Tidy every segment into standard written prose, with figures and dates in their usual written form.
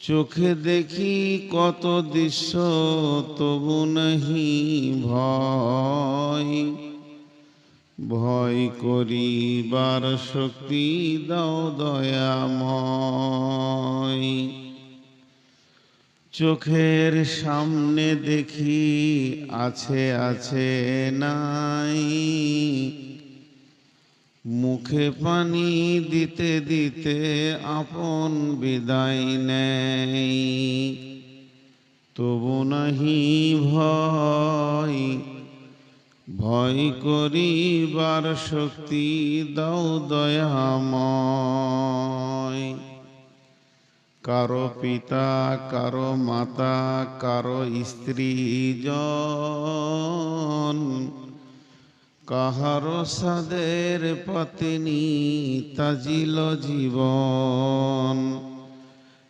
চোখে দেখি কত দৃশ্য তবু নাহি ভয়, ভয় করিবার শক্তি দাও দয়াময়। চোখের সামনে দেখি আছে আছে নাই, মুখে পানি দিতে দিতে আপন বিদায় নেই। তবু নাহি ভয়, ভয় করিবার শক্তি দাও দয়াময়। কারো পিতা কারো মাতা কারো স্ত্রী জন, কাহারো সাদের পত্নী তাজিল জীবন।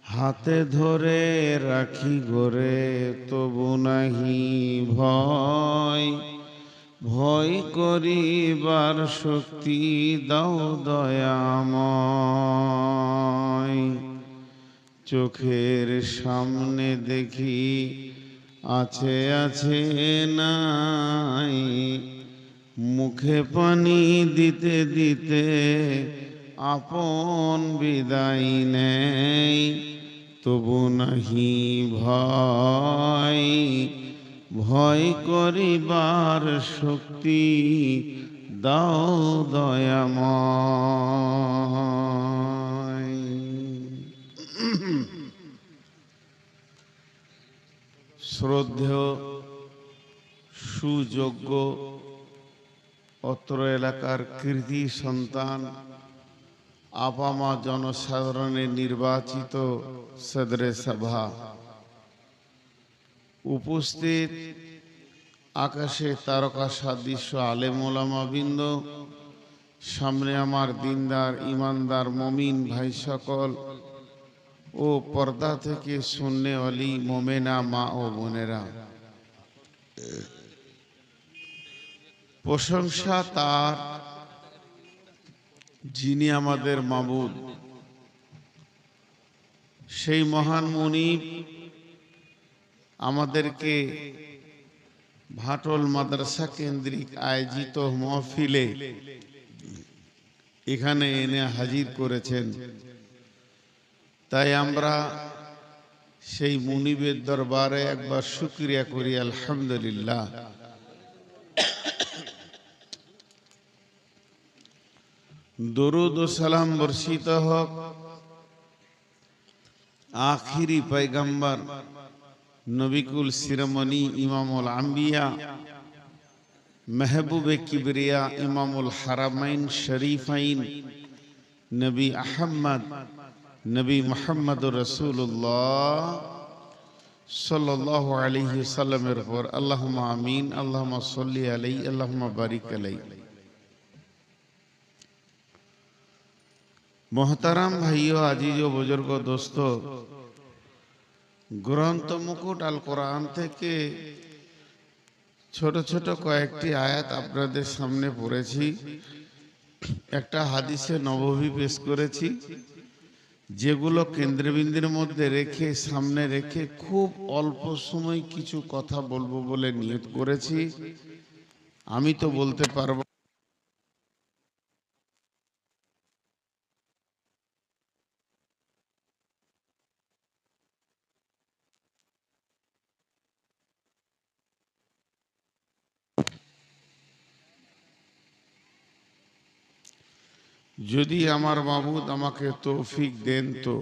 হাতে ধরে রাখি গোরে তবু নাহি ভয়, ভয় করিবার শক্তি দাও দয়াময়। চোখের সামনে দেখি আছে আছে নাই, মুখে পানি দিতে দিতে আপন বিদায় নেই। তবু নাহি ভয়, ভয় করিবার শক্তি দাও দয়াময়। শ্রদ্ধেয় সুযোগ্য অত্র এলাকার কৃতি সন্তান আপামা জনসাধারণের নির্বাচিত সদরে সভা, উপস্থিত আকাশে তারকা সাদৃশ্য আলেম ওলামা বৃন্দ, সামনে আমার দিনদার ইমানদার মমিন ভাই সকল ও পর্দা থেকে শুননেওয়ালি মোমেনা মা ও বোনেরা, প্রশংসা তার যিনি আমাদের মাবুদ, সেই মহান মুনিব আমাদেরকে ভাটল মাদ্রাসা কেন্দ্রিক আয়োজিত মহফিলে এখানে এনে হাজির করেছেন। তাই আমরা সেই মুনিবের দরবারে একবার শুকরিয়া করি আলহামদুলিল্লাহ। দরুদ ও সালাম বর্ষিত হোক আখিরি পয়গম্বর নবিকুল শিরোমণি ইমামুল আম্বিয়া মেহবুবে কিবরিয়া ইমামুল হারামাইন শরীফাইন নবী আহমদ নবী মুহাম্মদুর রাসূলুল্লাহ সাল্লাল্লাহু আলাইহি ওয়াসাল্লামের উপর আল্লাহুম্মা আমিন, আল্লাহুম্মা সাল্লি আলাইহি, আল্লাহুম্মা বারিক আলাইহি। মোহতারাম ভাইও আজিজো বুজুর্গ দোস্ত, গ্রন্থ মুকুট আল কোরআন থেকে ছোট ছোট কয়েকটি আয়াত আপনাদের সামনে পড়েছি। একটা হাদিসে নববী পেশ করেছি, যেগুলো কেন্দ্রবিন্দুর মধ্যে রেখে সামনে রেখে খুব অল্প সময় কিছু কথা বলবো বলে নিয়ত করেছি। আমি তো বলতে পারবো যদি আমার মাবুদ আমাকে তৌফিক দেন তো।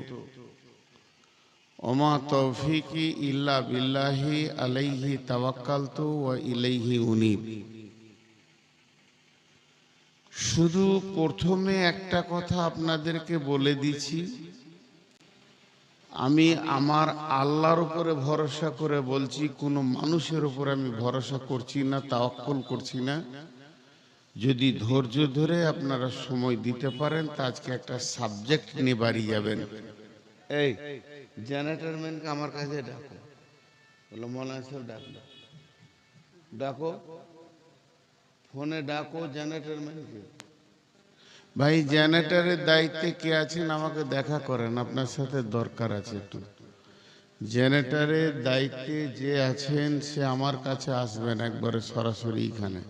ওমা তৌফিকি ইল্লা বিল্লাহি আলাইহি তাওয়াক্কালতু ওয়া ইলাইহি উনীব। শুধু প্রথমে একটা কথা আপনাদেরকে বলে দিচ্ছি, আমি আমার আল্লাহর উপরে ভরসা করে বলছি, কোনো মানুষের উপরে আমি ভরসা করছি না, তাওয়াক্কুল করছি না। যদি ধৈর্য ধরে আপনারা সময় দিতে পারেন তা আজকে একটা সাবজেক্ট নিয়ে বাড়ি যাবেন। এই জেনারেটর ম্যানকে আমার কাছে ডাকো, বলো মৌলানা সাহেব ডাকলো, ডাকো ফোনে ডাকো জেনারেটর ম্যানকে। ভাই জেনারেটরের দায়িত্বে কে আছেন আমাকে দেখা করেন, আপনার সাথে দরকার আছে একটু। জেনারেটরের দায়িত্বে যে আছেন সে আমার কাছে আসবেন একবারে সরাসরি এখানে।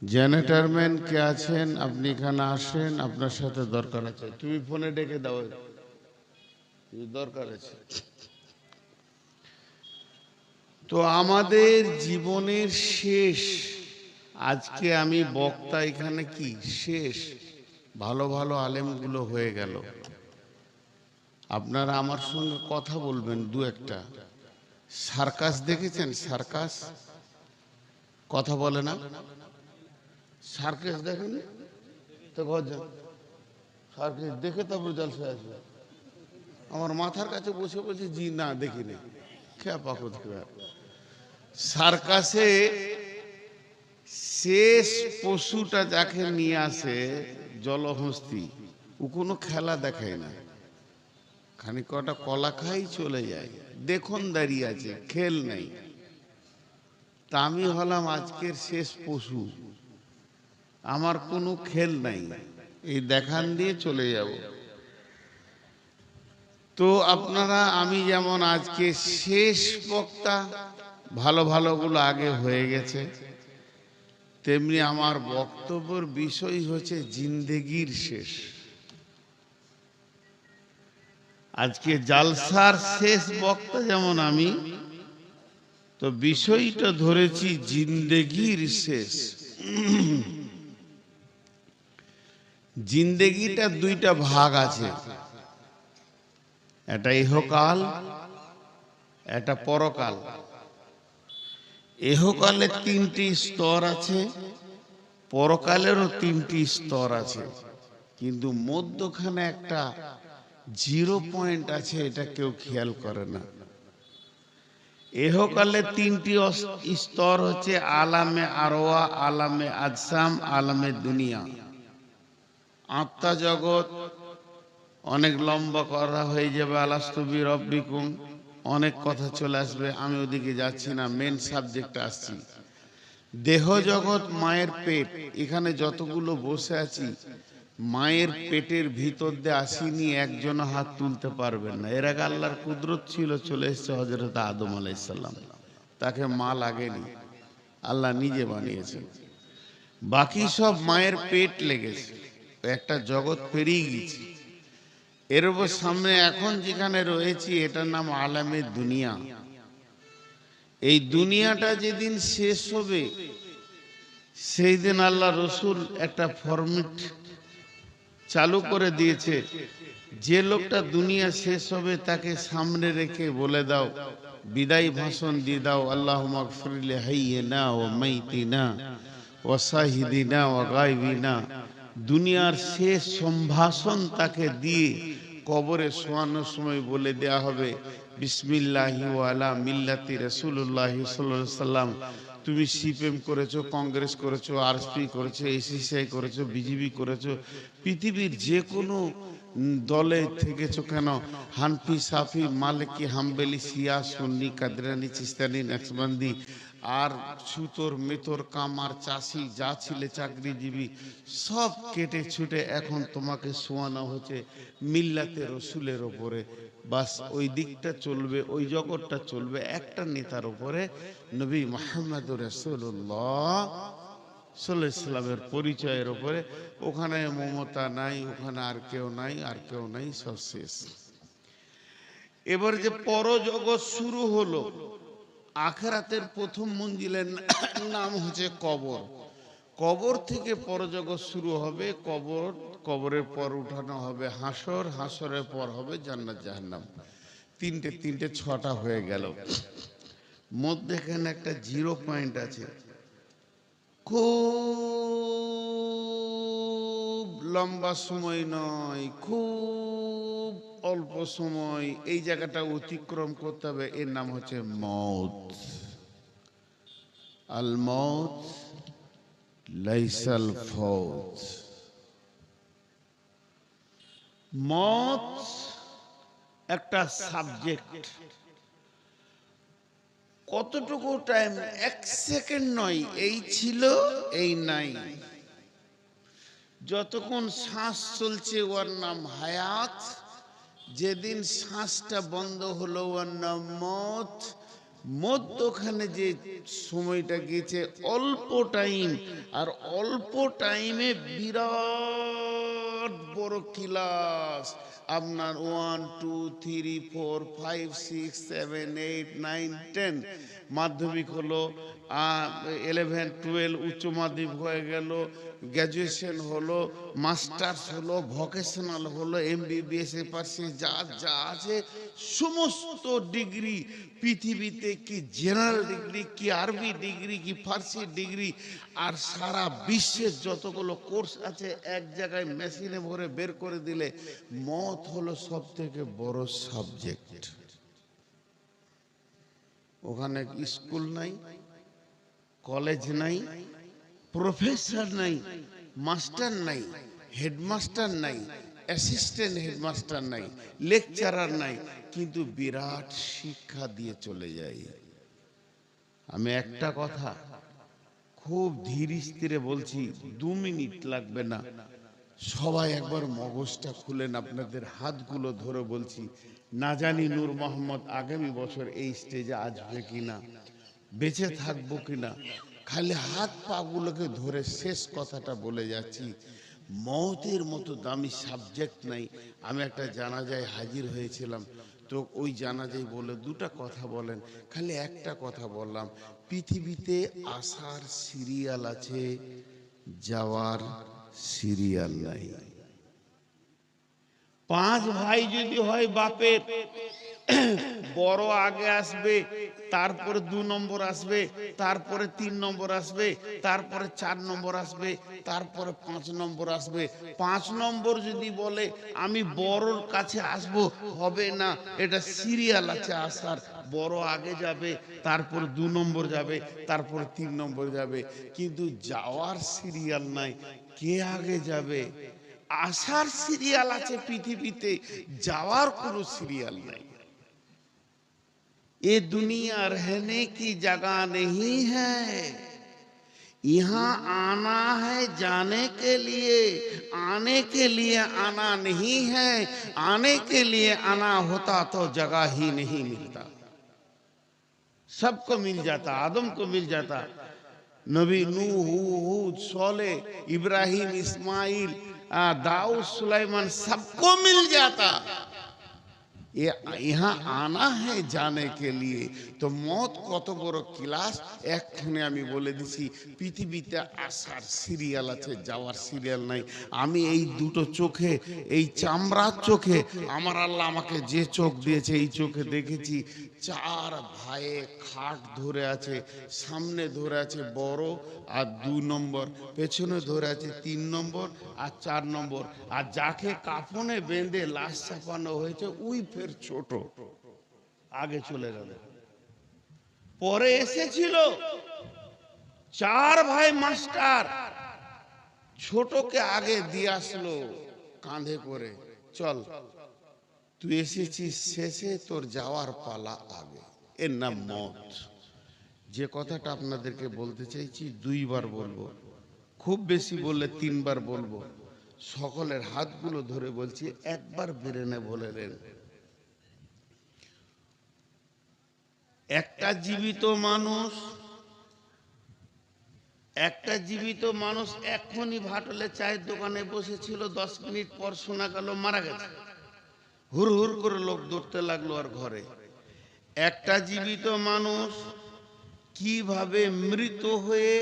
জেনারেটরম্যান কে আছেন, আপনি এখানে আসেন, আপনার সাথে দরকার আছে। তুমি ফোনে ডেকে দাও, দরকার আছে। তো আমাদের জীবনের শেষ, আজকে আমি বক্তা এখানে কি শেষ, ভালো ভালো আলেমগুলো হয়ে গেল। আপনারা আমার সঙ্গে কথা বলবেন দু একটা। সার্কাস দেখেছেন? সার্কাস কথা বলে না? সার্কাস দেখেন তো ঘর যান, সার্কাস দেখে তারপর জলসা আসবে। আমার মাথার কাছে বসে বলছে জি না দেখিনি। খেয়া পাকো সার্কাসে শেষ পশুটা যাকে নিয়ে আসে জলহস্তি, ও কোনো খেলা দেখায় না, খানিক কটা কলা খাই চলে যায়, দেখুন দাঁড়িয়ে আছে, খেল নেই। তা আমি হলাম আজকের শেষ পশু, আমার কোনো খেল নাই, এই দেখান দিয়ে চলে যাব। তো আপনারা, আমি যেমন আজকে শেষ বক্তা, ভালো ভালোগুলো আগে হয়ে গেছে, তেমনি আমার বক্তব্যের বিষয় হচ্ছে জিন্দেগির শেষ। আজকে জালসার শেষ বক্তা যেমন আমি, তো বিষয়টা ধরেছি জিন্দেগির শেষ। জিন্দেগিটা দুইটা ভাগ আছে, একটা ইহকাল, একটা পরকাল। ইহকালে তিনটি স্তর আছে, পরকালেরও তিনটি স্তর আছে, কিন্তু মধ্যখানে একটা জিরো পয়েন্ট আছে, এটা কেউ খেয়াল করে না। ইহকালে তিনটি স্তর হচ্ছে আলামে আরওয়া, আলামে আজসাম, আলামে দুনিয়া। আত্মা জগৎ অনেক লম্বা করা হয়ে যাবে, আলাস্তু বিরব্বিকুম, অনেক কথা চলে আসবে, আমি ওদিকে যাচ্ছি না, মেন সাবজেক্টে আসছি। দেহ জগৎ মায়ের পেট, এখানে যতগুলো বসে আছি মায়ের পেটের ভিতর দিয়ে আসিনি, একজন হাত তুলতে পারবেন না। এর আগে আল্লাহর কুদরত ছিল, চলে এসেছে হযরত আদম আলাইহিস সালাম, তাকে মা লাগেনি, আল্লাহ নিজে বানিয়েছেন। বাকি সব মায়ের পেট লেগেছে, একটা জগৎ পেরিয়ে গেছে। এর উপর সামনে এখন যেখানে রয়েছি এটার নাম আলামে দুনিয়া। এই দুনিয়াটা যেদিন শেষ হবে সেই দিন আল্লাহ রসুল একটা ফরম্যাট চালু করে দিয়েছে, যে লোকটা দুনিয়া শেষ হবে তাকে সামনে রেখে বলে দাও, বিদায় ভাষণ দিয়ে দাও, আল্লাহুম্মা গফির লি হাইয়িনা ওয়া মাইতিনা ওয়া শাহিদিনা ওয়া গায়বিনা। দুনিয়ার শেষ সম্ভাষণ তাকে দিয়ে কবরে শোয়ানোর সময় বলে দেয়া হবে, বিসমিল্লাহি ওয়া আলা মিল্লাতি রাসূলুল্লাহি সাল্লাল্লাহু আলাইহি সাল্লাম। তুমি সিপিএম করেছো, কংগ্রেস করেছো, আরএসপি করেছো, এসিসিআই করেছো, বিজেপি করেছো, পৃথিবীর যে কোনো দলে থেকেছো কেন, হানফি, সাফি, মালিকি, হাম্বলি, শিয়া, সুন্নি, কাদরানি, চিস্তানি, নকশবন্দি, আর সুতোর, মেতর, কামার, চাষি, যা ছিলে চাকরিজীবী, সব কেটে ছুটে এখন তোমাকে শোয়ানো হচ্ছে মিল্লাতে রসুলের ওপরে। বাস ওই দিকটা চলবে, ওই জগৎটা চলবে একটা নেতার উপরে, নবী মুহাম্মদুর রাসূলুল্লাহ সাল্লাল্লাহু আলাইহি ওয়াসাল্লামের পরিচয়ের উপরে। ওখানে মমতা নাই, ওখানে আর কেউ নাই, আর কেউ নাই, সব শেষ। এবার যে পরজগৎ শুরু হলো, আখিরাতের প্রথম মঞ্জিলের নাম হচ্ছে কবর। কবর থেকে পরজগৎ শুরু হবে, কবর, কবরের পর উঠানো হবে হাসর, হাসরের পর হবে জান্নাত জাহান্নাম। তিনটে ছটা হয়ে গেল। মধ্যেখানে একটা জিরো পয়েন্ট আছে, খুব লম্বা সময় নয়, খুব অল্প সময়, এই জায়গাটা অতিক্রম করতে হবে, এর নাম হচ্ছে মউত। আল মউত লাইসাল ফৌত। মত একটা সাবজেক্ট, কতটুকু টাইম, এক সেকেন্ড নয়, এই ছিল এই নাই, যতক্ষণ শ্বাস চলছে ওর নাম হায়াত, যেদিন শ্বাসটা বন্ধ হলো মত মধ্যখানে যে সময়টা গেছে অল্প টাইম, আর অল্প টাইমে বিরাট বড় ক্লাস। আপনার 1 2 3 4 5 6 7 8 9 10 মাধ্যমিক হলো, 11 12 উচ্চ মাধ্যমিক হয়ে গেল, গ্র্যাজুয়েশন হলো, মাস্টার্স হলো, ভোকেশনাল হলো, MBBS এপাশে যা যা আছে সমস্ত ডিগ্রি পৃথিবীতে, কি জেনারেল ডিগ্রি, কি আরবি ডিগ্রি, কি ফার্সি ডিগ্রি, আর সারা বিশ্বের যতগুলো কোর্স আছে এক জায়গায় মেশিনে ভরে বের করে দিলে মত হলো সব থেকে বড় সাবজেক্ট। ওখানে স্কুল নাই, কলেজ নাই, প্রফেসর নাই, মাস্টার নাই, হেডমাস্টার নাই, অ্যাসিস্ট্যান্ট হেডমাস্টার নাই, লেকচারার নাই, কিন্তু বিরাট শিক্ষা দিয়ে চলে যায়। আমি একটা কথা খুব ধীর স্থিরে বলছি, 2 মিনিট লাগবে না, সবাই একবার মগজটা খুলেন, আপনাদের হাতগুলো ধরে বলছি। না জানি নূর মোহাম্মদ আগামী বছর এই স্টেজে আসবে কিনা, বেঁচে থাকবো কিনা, খালি হাত পাগুলোকে ধরে শেষ কথাটা বলে যাচ্ছি। মৌতের মতো দামি সাবজেক্ট নাই। আমি একটা জানাজায় হাজির হয়েছিলাম, তো ওই জানাজায় বলে 2টা কথা বলেন, খালি একটা কথা বললাম, পৃথিবীতে আসার সিরিয়াল আছে, যাওয়ার সিরিয়াল নাই। 5 ভাই যদি হয় বাপের, বড় আগে আসবে, তারপরে 2 নম্বর আসবে, তারপরে 3 নম্বর আসবে, তারপরে 4 নম্বর আসবে, তারপরে 5 নম্বর আসবে। 5 নম্বর যদি বলে আমি বড়র কাছে আসব, হবে না, এটা সিরিয়াল আছে আসার। বড় আগে যাবে, তারপরে 2 নম্বর যাবে, তারপরে 3 নম্বর যাবে, কিন্তু যাওয়ার সিরিয়াল নাই। কে আগে যাবে? আসার সিরিয়াল আছে পৃথিবীতে, যাওয়ার কোনো সিরিয়াল নাই। ये दुनिया रहने की जगह नहीं है, यहाँ आना है जाने के लिए, आने के लिए आना नहीं है, आने के लिए आना होता तो जगह ही नहीं मिलता। सबको मिल जाता, आदम को मिल जाता, नबी नूह, हूद, सोले, इब्राहिम, इस्माइल, दाऊद, सुलाइमान, सबको मिल जाता। यहाँ आना है जाने के लिए। तो मौत কত বড় ক্লাস এক্ষণে আমি বলে দিছি। পৃথিবীতে আসার সিরিয়াল আছে, যাওয়ার সিরিয়াল নাই। আমি এই 2টো চোখে, এই চামড়ার চোখে, আমার আল্লাহ আমাকে যে চোখ দিয়েছে এই চোখে দেখেছি 4 ভাইয়ে খাট ধরে আছে, সামনে ধরে আছে বড় আর 2 নম্বর, পেছনে ধরে আছে 3 নম্বর আর 4 নম্বর, আর যাকে কাফনে বেঁধে লাশ চাপানো হয়েছে ওই ফের ছোট, আগে চলে গেল। পরে এসেছিল 4 ভাই মাস্টার, ছোটকে আগে দিয়ে আসলো কাঁধে করে, চল তুই এসেছিস শেষে, তোর যাওয়ার পালা আগে। এর নাম মত। যে কথাটা আপনাদেরকে বলতে চাইছি 2 বার বলবো, খুব বেশি বললে 3 বার বলবো। সকলের হাতগুলো ধরে বলছি, একবার বেরেনে বলে নেন। একটা জীবিত মানুষ এখনই ভাটলে চায়ের দোকানে বসেছিল, 10 মিনিট পর শোনা গেল মারা গেছে। হুর হুর করে লোক দৌড়তে লাগলো আর ঘরে। একটা জীবিত মানুষ কিভাবে মৃত হয়ে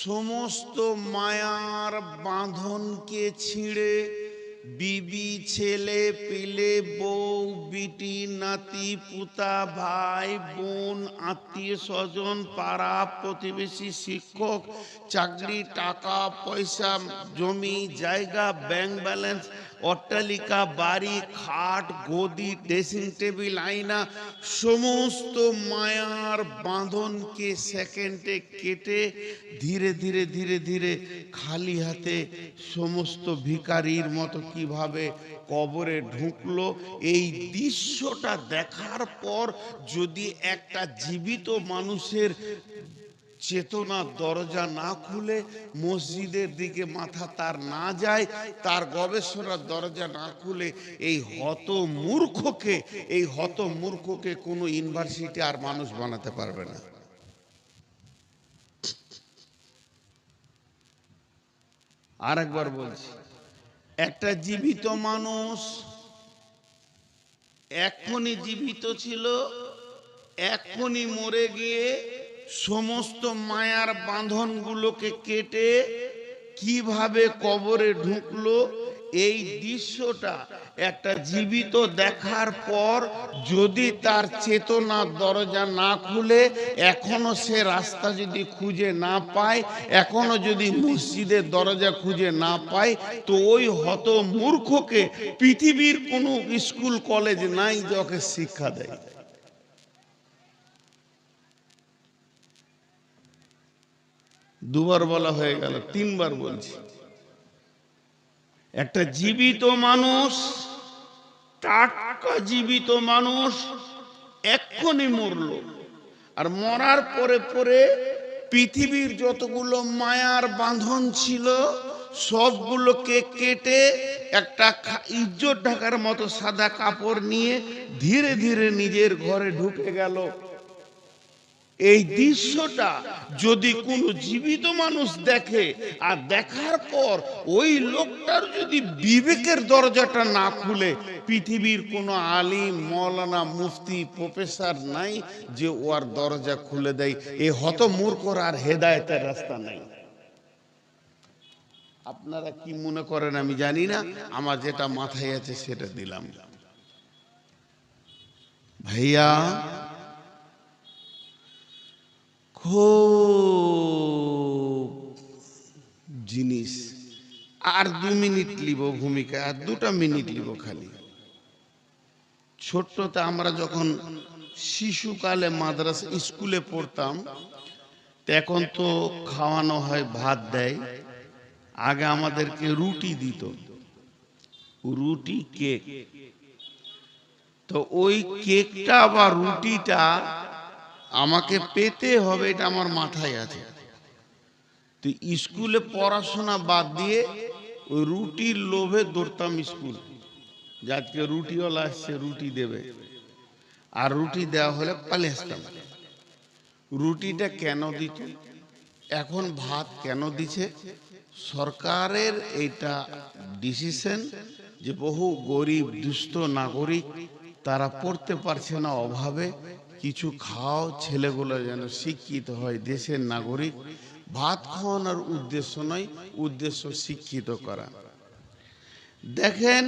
সমস্ত মায়ার বাঁধনকে ছিঁড়ে বিবি, ছেলে পিলে, বউ, বিটি, নাতি, পুতা, ভাই, বোন, আত্মীয় স্বজন, পাড়া প্রতিবেশী, শিক্ষক, চাকরি, টাকা পয়সা, জমি জায়গা, ব্যাংক ব্যালেন্স, অট্টালিকা, বাড়ি, খাট, গদি, ড্রেসিং টেবিল, আয়না, সমস্ত মায়ার বাঁধনকে সেকেন্ডে কেটে ধীরে ধীরে ধীরে ধীরে খালি হাতে সমস্ত ভিখারির মতো কিভাবে কবরে ঢুকলো। এই দৃশ্যটা দেখার পর যদি একটা জীবিত মানুষের চেতনার দরজা না খুলে, মসজিদের দিকে মাথা তার না যায়, তার গবেষণার দরজা না খুলে, এই হত মূর্খকে কোনো ইউনিভার্সিটি আর মানুষ বানাতে পারবে না। আর একবার বলছি, একটা জীবিত মানুষ এক্ষুনি জীবিত ছিল, এক্ষুনি মরে গিয়ে সমস্ত মায়ার বাঁধনগুলোকে কেটে কিভাবে কবরে ঢুকলো, এই দৃশ্যটা একটা জীবিত দেখার পর যদি তার চেতনার দরজা না খুলে, এখনো সে রাস্তা যদি খুঁজে না পায়, এখনো যদি মসজিদের দরজা খুঁজে না পায়, তো ওই হত মূর্খকে পৃথিবীর কোনো স্কুল কলেজ নাই যে ওকে শিক্ষা দেয়। দুবার বলা হয়ে গেল, তিনবার বলছি। একটা জীবিত মানুষ, টাটকা জীবিত মানুষ এক্ষুনি মরল, আর মরার পরে পরে পৃথিবীর যতগুলো মায়ার বাঁধন ছিল সবগুলোকে কেটে একটা ইজ্জত ঢাকার মতো সাদা কাপড় নিয়ে ধীরে ধীরে নিজের ঘরে ঢুকে গেল। এই দৃশ্যটা যদি কোনো জীবিত মানুষ দেখে, আর দেখার পর ওই লোকটার যদি বিবেকের দরজাটা না খুলে, পৃথিবীর কোনো আলিম, মৌলানা, মুফতি, প্রফেসর নাই যে ওর দরজা খুলে দেয়। এ হত মূর্খর আর হেদায়েতের রাস্তা নাই। আপনারা কি মনে করেন আমি জানি না, আমার যেটা মাথায় আছে সেটা দিলাম। ভাইয়া, খুব জিনিস। আর 2 মিনিট লিব ভূমিকা, আর 2টা মিনিট লিব খালি। ছোট্টতে আমরা যখন শিশুকালে মাদ্রাসা স্কুলে পড়তাম, এখন তো খাওয়ানো হয়, ভাত দেয়। আগে আমাদেরকে রুটি দিত, রুটি, কেক। তো ওই কেকটা বা রুটিটা আমাকে পেতে হবে, এটা আমার মাথায় আছে। তো স্কুলে পড়াশোনা বাদ দিয়ে ওই রুটির লোভে দৌড়তাম স্কুল, যাকে রুটিওয়ালা আসছে রুটি দেবে, আর রুটি দেওয়া হলে পালিয়ে আসতাম। রুটিটা কেন দিত, এখন ভাত কেন দিছে? সরকারের এইটা ডিসিশন যে বহু গরিব দুস্থ নাগরিক তারা পড়তে পারছে না অভাবে, কিছু খাও, ছেলেগুলো যেন শিক্ষিত হয়, দেশের নাগরিক। ভাত খাওয়ানোর উদ্দেশ্য নয়, উদ্দেশ্য শিক্ষিত করা। দেখেন,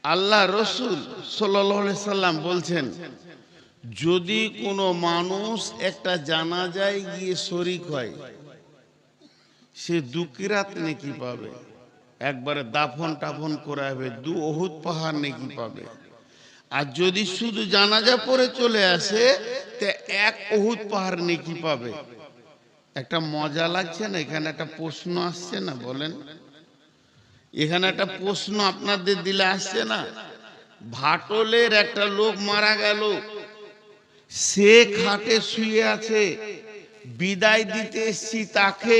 আল্লাহ রসুল সাল্লাল্লাহু আলাইহি সাল্লাম বলছেন, যদি কোনো মানুষ একটা জানাজায় গিয়ে শরীক হয়, সে 2 কিরাত নেকি পাবে। একবারে দাফন টাফন করাবে 2 উহুদ পাহাড় নেকি পাবে। আর যদি শুধু জানাজা পড়ে চলে আসে, তে 1 উহুদ পাহাড় নেকি পাবে। একটা মজা লাগছে না? এখানে একটা প্রশ্ন আসছে না? বলেন, এখানে একটা প্রশ্ন আপনাদের দিলে আসছে না? ভাটলের একটা লোক মারা গেল, সে খাটে শুয়ে আছে, বিদায় দিতে এসছি তাকে,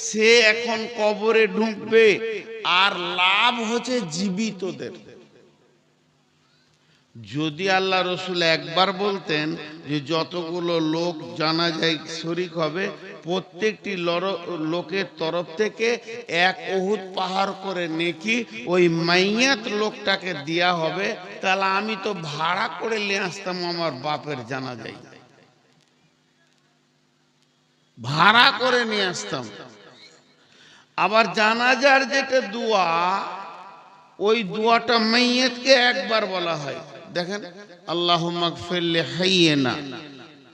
সে এখন কবরে ঢুকবে, আর লাভ হচ্ছে জীবিতদের। যদি আল্লাহ রসুল একবার বলতেন যে যতগুলো লোক জানাজায় শরীক হবে, প্রত্যেকটি লোকের তরফ থেকে 1 উহুদ পাহাড় করে নেকি ওই মাইয়াত লোকটাকে দেয়া হবে, তাহলে আমি তো ভাড়া করে নিয়ে আসতাম আমার বাপের জানাজায়, ভাড়া করে নিয়ে আসতাম। আবার জানাজার যেটা দোয়া, ওই দোয়াটা মাইয়াতকে একবার বলা হয়। দেখেন, আল্লাহুম্মা গফির লি হাইয়িনা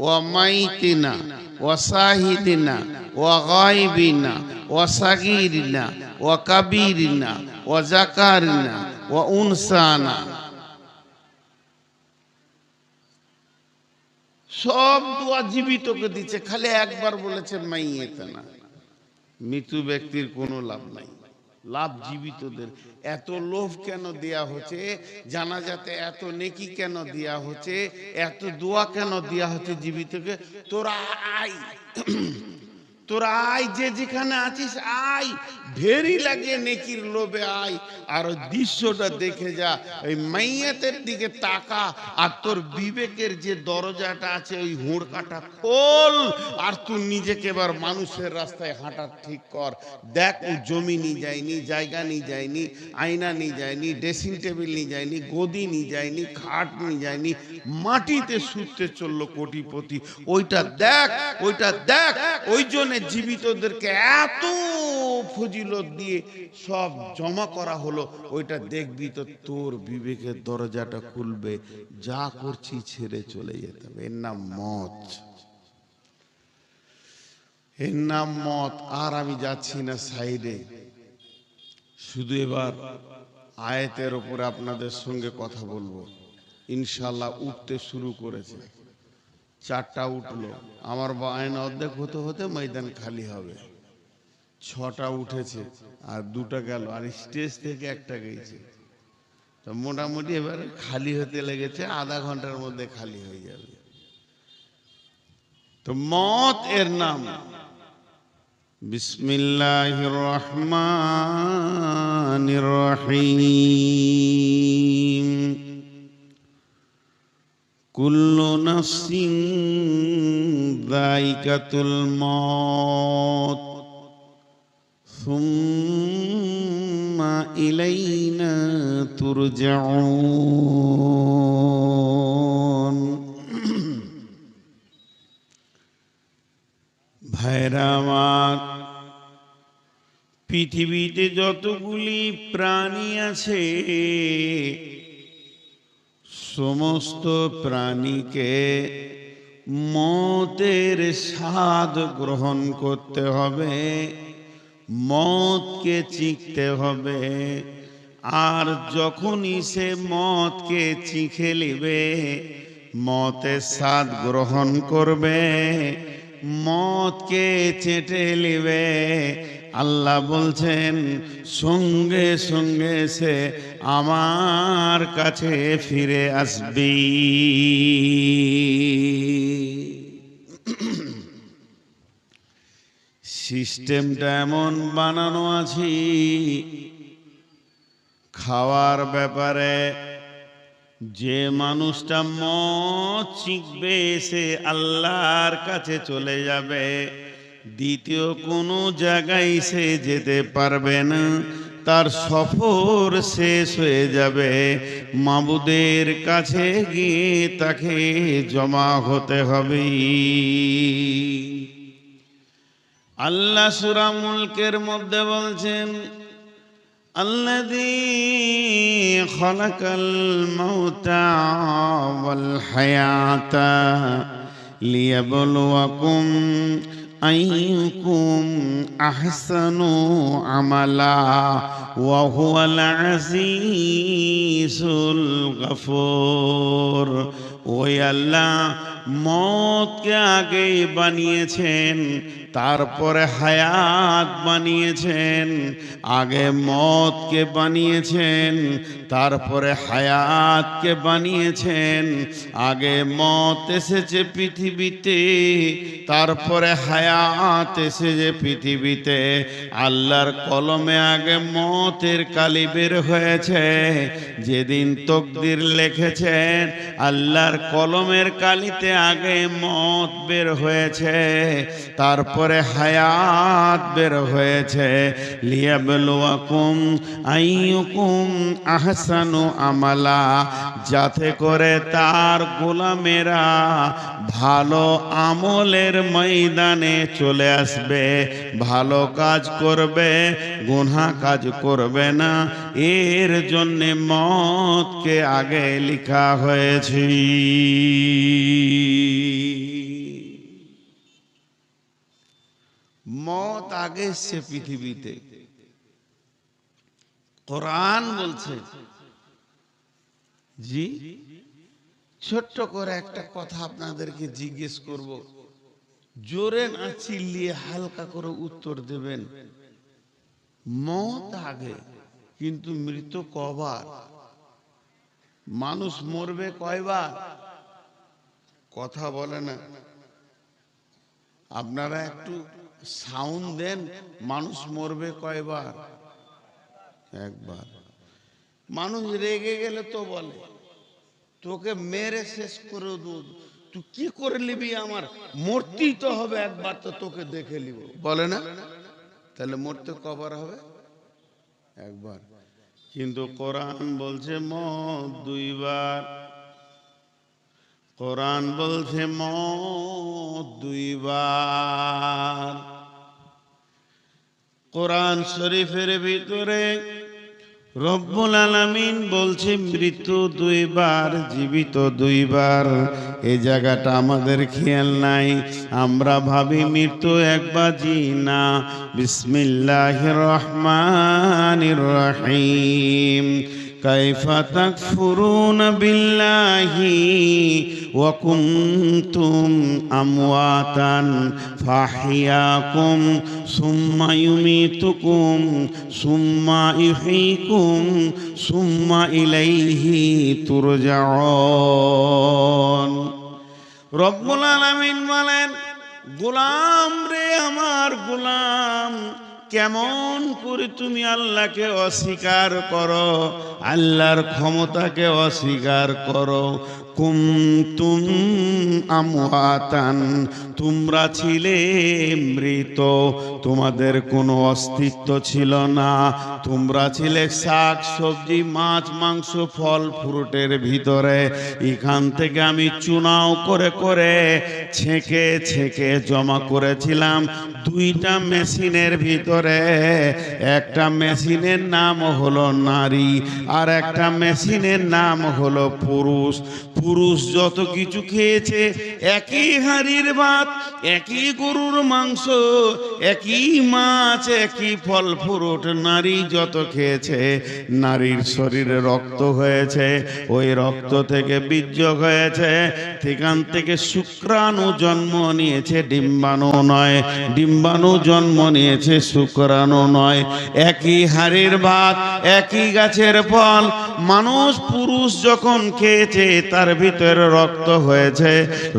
ওয়া মাইতিনা ওয়া শাহিদিনা ওয়া গায়বিনা ওয়া সাগীরিনা ওয়া কাবীরিনা ওয়া যাকারিনা ওয়া উনসানা। সব দোয়া জীবিতকে দিচ্ছে, খালি একবার বলেছে মাইয়াতিনা। মৃত্যু ব্যক্তির কোনো লাভ নাই। লাভ জীবিতদের। এত লোভ কেন দেয়া হচ্ছে? জানাজাতে এত নেকি কেন দেয়া হচ্ছে? এত দোয়া কেন দেয়া হচ্ছে জীবিতকে? তোরা আয়, তোরা আয়, যে যেখানে আছিস আয়, ঢেরি লাগে নেকির লোভে আয়। আর ওই দৃশ্যটা দেখে যা, ওই মাইয়াতের দিকে তাকা, আর তোর বিবেকের যে দরজাটা আছে ওই হুড়কাটা খোল, আর তুই নিজেকে এবার মানুষের রাস্তায় হাঁটা ঠিক কর। দেখ, ও জমি নিয়ে যায়নি, জায়গা নিয়ে যায়নি, আয়না নিয়ে যায়নি, ড্রেসিং টেবিল নিয়ে যায়নি, গদি নিয়ে যায়নি, খাট নিয়ে যায়নি, মাটিতে শুতে চললো কোটিপতি। ওইটা দেখ, ওইটা দেখ। ওই জন্য জীবিতদেরকে এত ফজিলত দিয়ে সব জমা করা হলো। ওইটা দেখবি তো তোর বিবেকের দরজাটা খুলবে, যা করছি ছেড়ে চলে যেতে হবে। এর নাম মত, এর নাম মত। আর আমি যাচ্ছি না সাইডে, শুধু এবার আয়াতের উপরে আপনাদের সঙ্গে কথা বলবো। ইনশাল্লাহ উঠতে শুরু করেছে, 4টা উঠলো, আমার বায়ন অর্ধেক হতে হতে ময়দান খালি হবে। 6টা উঠেছে, আর 2টা গেল, আর স্টেজ থেকে একটা গেছে। তো মোটামুটি এবার খালি হতে লেগেছে, আধা ঘন্টার মধ্যে খালি হয়ে যাবে। তো মত এর নাম। বিসমিল্লাহির রহমানির রহিম। কুল্লু নাফসিন যায়িকাতুল মউত সুম্মা ইলাইনা তুরজাউন। ভাইরা আমার, পৃথিবীতে যতগুলি প্রাণী আছে সমস্ত প্রাণীকে মতের স্বাদ গ্রহণ করতে হবে, মতকে চিখতে হবে। আর যখনই সে মতকে চিখে নেবে, মতের স্বাদ গ্রহণ করবে, মতকে চেটে নেবে, আল্লাহ বলছেন সঙ্গে সঙ্গে সে আমার কাছে ফিরে আসবি। সিস্টেমটা এমন বানানো আছে, খাওয়ার ব্যাপারে যে মানুষটা মদ চিখবে সে আল্লাহর কাছে চলে যাবে, দ্বিতীয় কোনো জায়গায় সে যেতে পারবে না, তার সফর শেষ হয়ে যাবে। মাবুদের কাছে গিয়ে তাকে জমা হতে হবে। আল্লাহ সূরা মুলকের মধ্যে বলছেন, আল্লাযী খালাকাল মাউতা ওয়াল হায়াতা লিয়াবলুয়াকুম আইয়ুকুম আহসানু আমালা ওয়া হুয়াল আজিজুল গফুর। ওই আল্লাহ মওতকে আগে বানিয়েছেন, তারপরে হায়াত বানিয়েছেন। আগে মওতকে বানিয়েছেন, তারপরে হায়াতকে বানিয়েছেন। আগে মওত এসেছে পৃথিবীতে, তারপরে হায়াত এসেছে পৃথিবীতে। আল্লাহর কলমে আগে মওতের কালি বের হয়েছে। যেদিন তকদির লিখেছেন, আল্লাহর কলমের কালিতে আগে মওত বের হয়েছে, তারপরে হায়াত বের হয়েছে। লিয়াবলুয়াকুম আইয়ুকুম আহসানু আমালা, যাতে করে তার গোলামেরা ভালো আমলের ময়দানে চলে আসবে, ভালো কাজ করবে, গুনাহ কাজ করবে না। এর জন্য মওতকে আগে লেখা হয়েছে। মওত আগে এসেছে পৃথিবীতে। কোরআন বলছে, জি ছোট্ট করে একটা কথা আপনাদেরকে জিজ্ঞেস করব, জোরে না চিল্লিয়ে হালকা করে উত্তর দেবেন। মত আগে, কিন্তু মৃত্যু কবার? মানুষ মরবে কয়বার? কথা বলে না। আপনারা একটু সাউন্ড দেন, মানুষ মরবে কয়বার? একবার। মানুষ রেগে গেলে তো বলে তোকে মেরে শেষ করে দেব, তুই কি করে নিবি, আমার মরতেই তো হবে একবার, তো তোকে দেখে নিব, বলে না? তাহলে মরতে কবার হবে? একবার। কিন্তু কোরআন বলছে মত দুইবার। কোরআন বলছে মত দুইবার। কোরআন শরীফের ভিতরে রব্বুল আলামিন বলছে মৃত্যু দুইবার, জীবিত দুইবার। এই জায়গাটা আমাদের খেয়াল নাই। আমরা ভাবি মৃত্যু একবার, জি না। বিসমিল্লাহির রহমানির রহিম। কাইফা তাকফুরুনা বিল্লাহি ওয়া কুনতুম আমওয়াতান ফাহিয়াকুম সুম্মা ইউমীতুকুম সুম্মা ইউহয়িকুম সুম্মা ইলাইহি তুরজাউন। রব্বুল আলামিন বলেন, গোলাম রে, আমার গোলাম, কেমন করে তুমি আল্লাহকে অস্বীকার করো, আল্লাহর ক্ষমতাকে অস্বীকার করো। কুনতুম আমওয়াতান, তোমরা ছিলে মৃত, তোমাদের কোনো অস্তিত্ব ছিল না। তোমরা ছিলে শাক সবজি মাছ মাংস ফল ফ্রুটের ভিতরে। এখান থেকে আমি চুনাও করে করে ছেঁকে ছেঁকে জমা করেছিলাম দুইটা মেশিনের ভিতরে। একটা মেশিনের নাম হলো নারী, আর একটা মেশিনের নাম হলো পুরুষ। পুরুষ যত কিছু খেয়েছে, একই হাড়ির ভাত, একই গরুর মাংস, একই মাছ, একই ফল ফ্রুট। নারী যত খেয়েছে, নারীর শরীরে রক্ত হয়েছে, ওই রক্ত থেকে বীর্য হয়েছে, সেখান থেকে শুক্রাণু জন্ম নিয়েছে, ডিম্বাণু নয়। ডিম্বাণু জন্ম নিয়েছে, শুক্রাণু নয়। একই হাড়ির ভাত, একই গাছের ফল। মানুষ পুরুষ যখন খেয়েছে, তার ভিতরে রক্ত হয়েছে,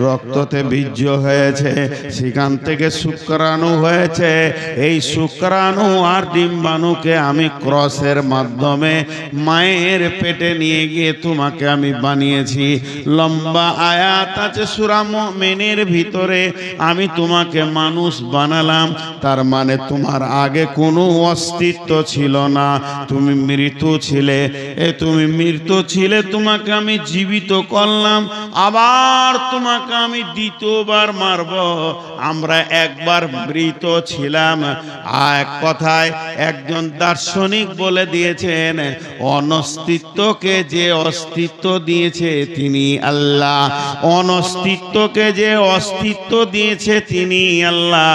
রক্ততে বীর্য হয়েছে, সেখান থেকে শুক্রাণু হয়েছে। এই শুক্রাণু আর ডিম্বাণুকে আমি ক্রসের মাধ্যমে মায়ের পেটে নিয়ে গিয়ে তোমাকে আমি বানিয়েছি। লম্বা আয়াত আছে সূরা মুমিনের ভিতরে, আমি তোমাকে মানুষ বানালাম। তার মানে তোমার আগে কোনো অস্তিত্ব ছিল না, তুমি মৃত ছিলে। তুমি মৃত ছিলে, তোমাকে আমি জীবিত করলাম, আবার তোমাকে আমি দ্বিতীয়বার মারব। আমরা একবার মৃত ছিলাম। এক কথায় একজন দার্শনিক বলে দিয়েছেন, অনস্তিত্বকে যে অস্তিত্ব দিয়েছে তিনি আল্লাহ। অনস্তিত্বকে যে অস্তিত্ব দিয়েছে তিনি আল্লাহ।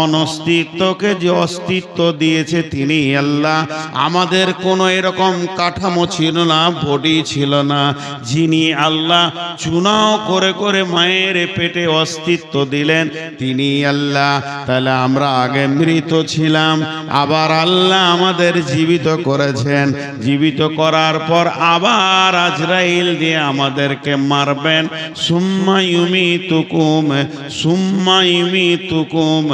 অনস্তিত্বকে যে অস্তিত্ব দিয়েছে তিনি আল্লাহ। আমাদের কোনো এরকম কাঠামো ছিল না, বডি ছিল না। যিনি আল্লাহ চুনাও করে করে মায়ের পেটে অস্তিত্ব দিলেন তিনি আল্লাহ। তাহলে আমরা আগে মৃত ছিলাম, আবার আল্লাহ আমাদের জীবিত করেছেন। জীবিত করার পর আবার আজরাইল দিয়ে আমাদেরকে মারবেন। সুম্মা ইউমীতুকুম সুম্মা ইউমীতুকুম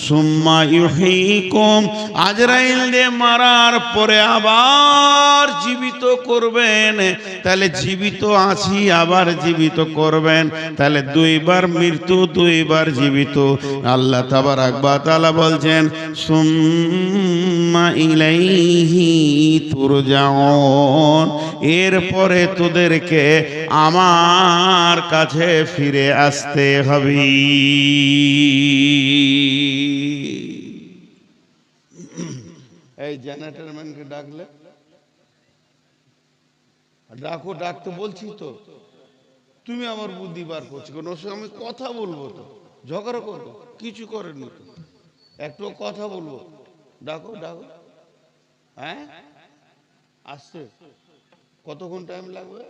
সুম্মা ইউহয়িকুম। আজরাইল দিয়ে মারার পরে আবার জীবিত করবেন। তাহলে জীবিত আছি, আবার জীবিত করবেন। তাহলে দুইবার মৃত্যু, দুইবার জীবিত। আল্লাহ তাবারাক ওয়া তাআলা বলছেন, সুম্মা ইলাইহি তুরজাউন। এরপরে তোদেরকে আমার কাছে ফিরে আসতে হবে। এই জেনারেটরম্যানকে ডাকলে ডাকো, ডাকতে বলছি তো, তুমি আমার বুদ্ধি বার করছো কেন? ওর সঙ্গে আমি কথা বলবো তো, ঝগড়া করবো, কিছু করেনি তো, একটু কথা বলবো। ডাকো ডাকো। হ্যাঁ, আসছে। কতক্ষণ টাইম লাগবে?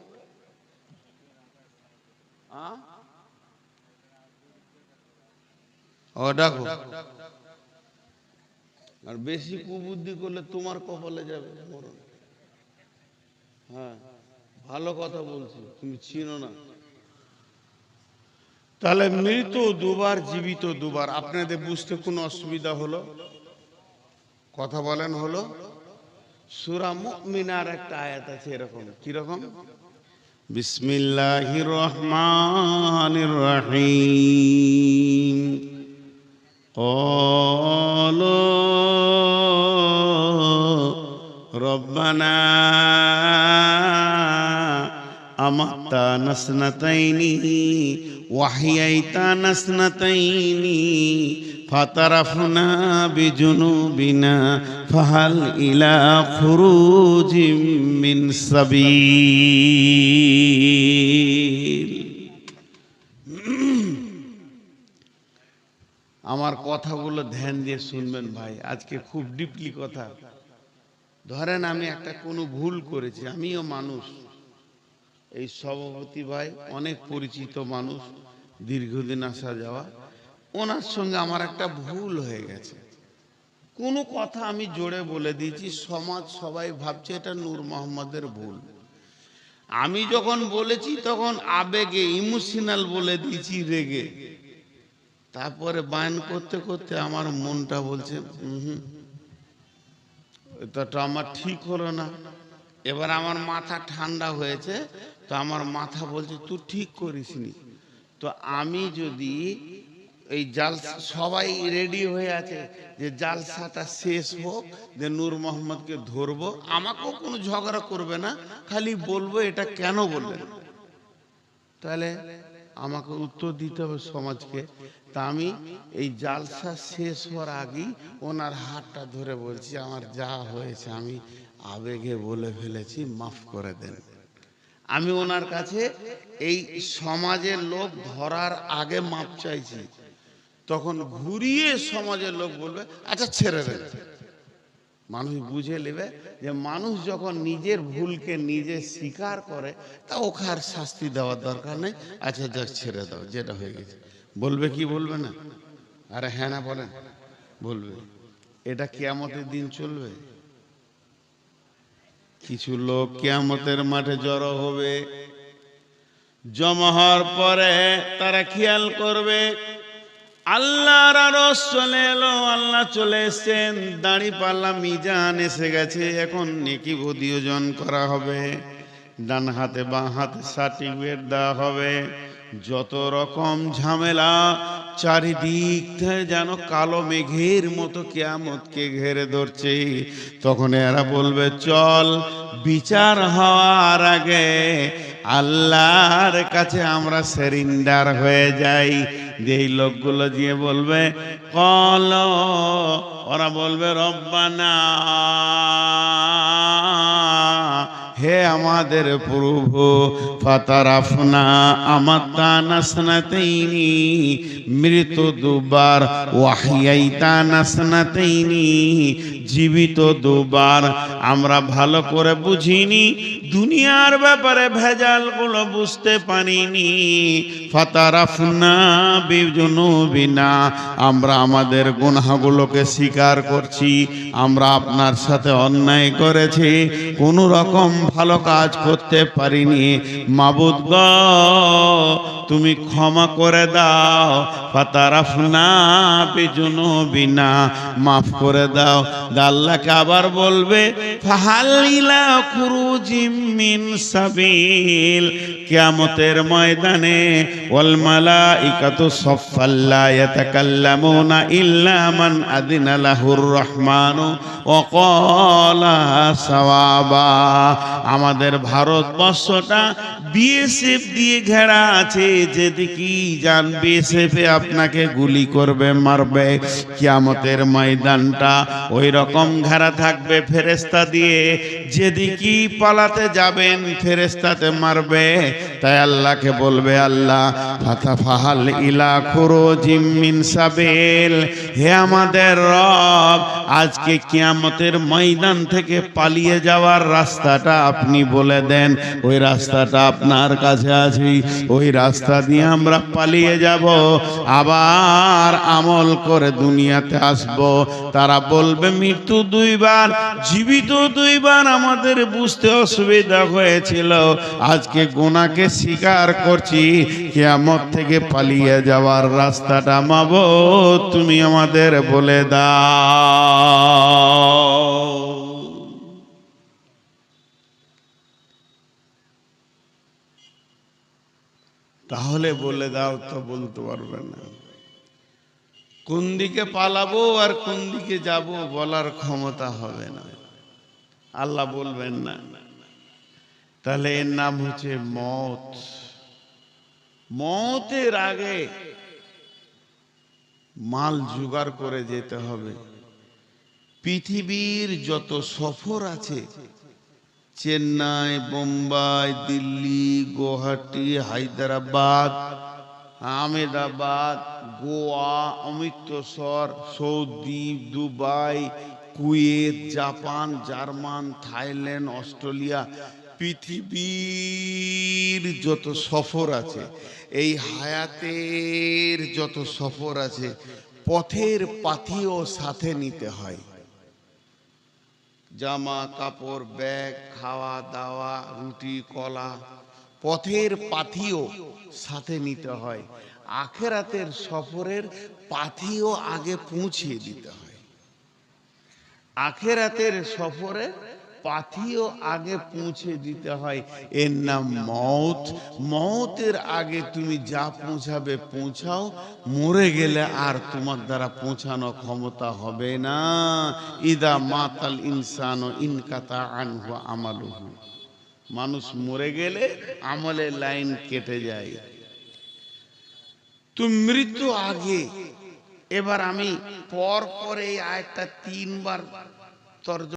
ও ডাকো। আর বেশি কুবুদ্ধি করলে তোমার কপালে যাবে মরণ। হ্যাঁ, ভালো কথা বলছি, তুমি চিনো না। তাহলে মৃত দুবার, জীবিত দুবার। আপনাদের বুঝতে কোনো অসুবিধা হলো? কথা বলেন হলো? সূরা মুমিনার একটা আয়াত আছে এরকম, কি রকম? বিসমিল্লাহির রহমানির রহিম। ক্বালু রব্বানা আমাত্তানা স্নাতাইনি ওয়া আহইয়াইতানা স্নাতাইনি ফাতারাফনা বিজুনুবিনা ফাহাল ইলা খুরুজিম মিন সাবিল। আমার কথাগুলো ধ্যান দিয়ে শুনবেন ভাই, আজকে খুব ডিপলি কথা। ধরেন আমি একটা কোনো ভুল করেছি, আমিও মানুষ, এই সভাপতি ভাই অনেক পরিচিত মানুষ, দীর্ঘদিন আসা যাওয়া, ওনার সঙ্গে আমার একটা ভুল হয়ে গেছে। কোনো কথা আমি জোরে বলে দিয়েছি, সমাজ সবাই ভাবছে এটা নূর মোহাম্মদের ভুল। আমি যখন বলেছি তখন আবেগে, ইমোশনাল বলে দিয়েছি, রেগে। তারপরে বায়ন করতে করতে আমার মনটা বলছে এটা আমার ঠিক হলো না। এবার আমার মাথা ঠান্ডা হয়েছে, তো আমার মাথা বলছে তুই ঠিক করিসনি। তো আমি যদি এই জালসা, সবাই রেডি হয়ে আছে যে জালসাটা শেষ হোক, যে নূর মোহাম্মদকে ধরবো, আমাকেও কোনো ঝগড়া করবে না, খালি বলবো এটা কেন বললেন। তাহলে আমাকে উত্তর দিতে হবে সমাজকে। তা আমি এই জালসা শেষ হওয়ার আগেই ওনার হাতটা ধরে বলছি আমার যা হয়েছে আমি আবেগে বলে ফেলেছি, মাফ করে দেন। আমি ওনার কাছে এই সমাজের লোক ধরার আগে মাপ চাইছি, তখন ঘুরিয়ে সমাজের লোক বলবে আচ্ছা ছেড়ে দেন। মানুষ বুঝে নেবে যে মানুষ যখন নিজের ভুলকে নিজে স্বীকার করে তা ওকে আর শাস্তি দেওয়ার দরকার নেই, আচ্ছা যাক ছেড়ে দাও, যেটা হয়ে গেছে। বলবে কি বলবে না? আরে হ্যাঁ না বলেন, বলবে। এটা কিয়ামতের দিন চলবে। কিছু লোক কিয়ামতের মাঠে জড়ো হবে, জমা হওয়ার পরে তারা খেয়াল করবে আল্লাহর আরশ চলে এলো, আল্লাহ চলে এসেছেন, দাড়ি পাল্লা মিজান এসে গেছে, এখন নেকি বদিয়োজন করা হবে, ডান হাতে বাঁ হাতে সার্টিফিকেট দেওয়া হবে। যত রকম ঝামেলা, চারিদিক থেকে যেন কালো মেঘের মতো কিয়ামতকে ঘিরে ধরছে। তখন এরা বলবে চল বিচার হওয়ার আগে আল্লাহর কাছে আমরা সারেন্ডার হয়ে যাই। যেই লোকগুলো গিয়ে বলবে কল, ওরা বলবে রব্বানা, হে আমাদের প্রভু, ফাতারাফনা আমাত্তানা স্নাতাইনি, মৃত দুবার, ওয়াহিয়াইতানা স্নাতাইনি, জীবিত দুবার। আমরা ভালো করে বুঝিনি, দুনিয়ার ব্যাপারে ভেজালগুলো বুঝতে পারিনি। ফাতারাফনা বিজুনুবিনা, আমরা আমাদের গুনাহগুলোকে স্বীকার করছি, আমরা আপনার সাথে অন্যায় করেছি, কোন রকম ভালো কাজ করতে পারিনি। মাবুদ গো তুমি ক্ষমা করে দাও। ফাতারাফনা বিজুনুবিনা, মাফ করে দাও। আল্লাহকে আবার বলবে ফাহাল ইলা খুরুজিম মিন সাবিল। কিয়ামতের ময়দানে ওয়াল মালাইকাতু সাফফান লা ইয়াতাকাল্লামুনা ইল্লা মান আযিনা লাহুর রহমানু ওয়া ক্বালা সাওয়াবা। আমাদের ভারতবর্ষটা বিএসএফ দিয়ে ঘেরা আছে, যেদিকেই যান বিএসএফে আপনাকে গুলি করবে, মারবে। কিয়ামতের ময়দানটা ওই রকম ঘেরা থাকবে ফেরেশতা দিয়ে, যেদিকেই পালাতে যাবেন ফেরেশতাতে মারবে। তাই আল্লাহকে বলবে আল্লাহ ফাতাফাহাল ইলা খুরুজিম মিন সাবিল, হে আমাদের রব, আজকে কিয়ামতের ময়দান থেকে পালিয়ে যাওয়ার রাস্তাটা আপনি বলে দেন, ওই রাস্তাটা আপনার কাছে আছে, ওই রাস্তা দিয়ে আমরা পালিয়ে যাব, আবার আমল করে দুনিয়াতে আসব। তারা বলবে মৃত্যু দুইবার, জীবিত দুইবার, আমাদের বুঝতে অসুবিধা হয়েছিল, আজকে গুনাহকে স্বীকার করছি, কিয়ামত থেকে পালিয়ে যাওয়ার রাস্তাটা মাবুদ তুমি আমাদের বলে দাও। তাহলে বলে দাও তো বলতে পারবে না। কোন দিকে পালাবো আর কোন দিকে যাব বলার ক্ষমতা হবে না, আল্লাহ বলবেন না। তাহলে এর নাম হচ্ছে মওত। মওতের আগে মাল জোগাড় করে যেতে হবে। পৃথিবীর যত সফর আছে, Chennai, Bombay, Delhi, Guwahati, Hyderabad, Ahmedabad, Goa, Amritsar, Saudi, Dubai, Kuwait, Japan, German, Thailand, Australia, পৃথিবীর যত সফর আছে, এই হায়াতের যত সফর আছে, পথের পাথিও সাথে নিতে হয়। জামা কাপড়, ব্যাগ, খাওয়া দাওয়া, রুটি কলা, পথের পাথিও সাথে নিতে হয়। আখেরাতের সফরের পাথিও আগে পৌঁছিয়ে দিতে হয়। আখেরাতের সফরে পাথিও আগে পৌঁছে দিতে হয়, এর নাম মওত। মওতের আগে তুমি যা পৌঁছাবে পৌঁছাও, মরে গেলে আর তোমার দ্বারা পৌঁছানো ক্ষমতা হবে না। ইদা মাতাল ইনসানু ইনকাতা আনহু আমালুহু, মানুষ মরে গেলে আমলের লাইন কেটে যায়। তুমি মৃত্যু আগে, এবার আমি পর পর এই আয়াতটা 3 বার তর্জমা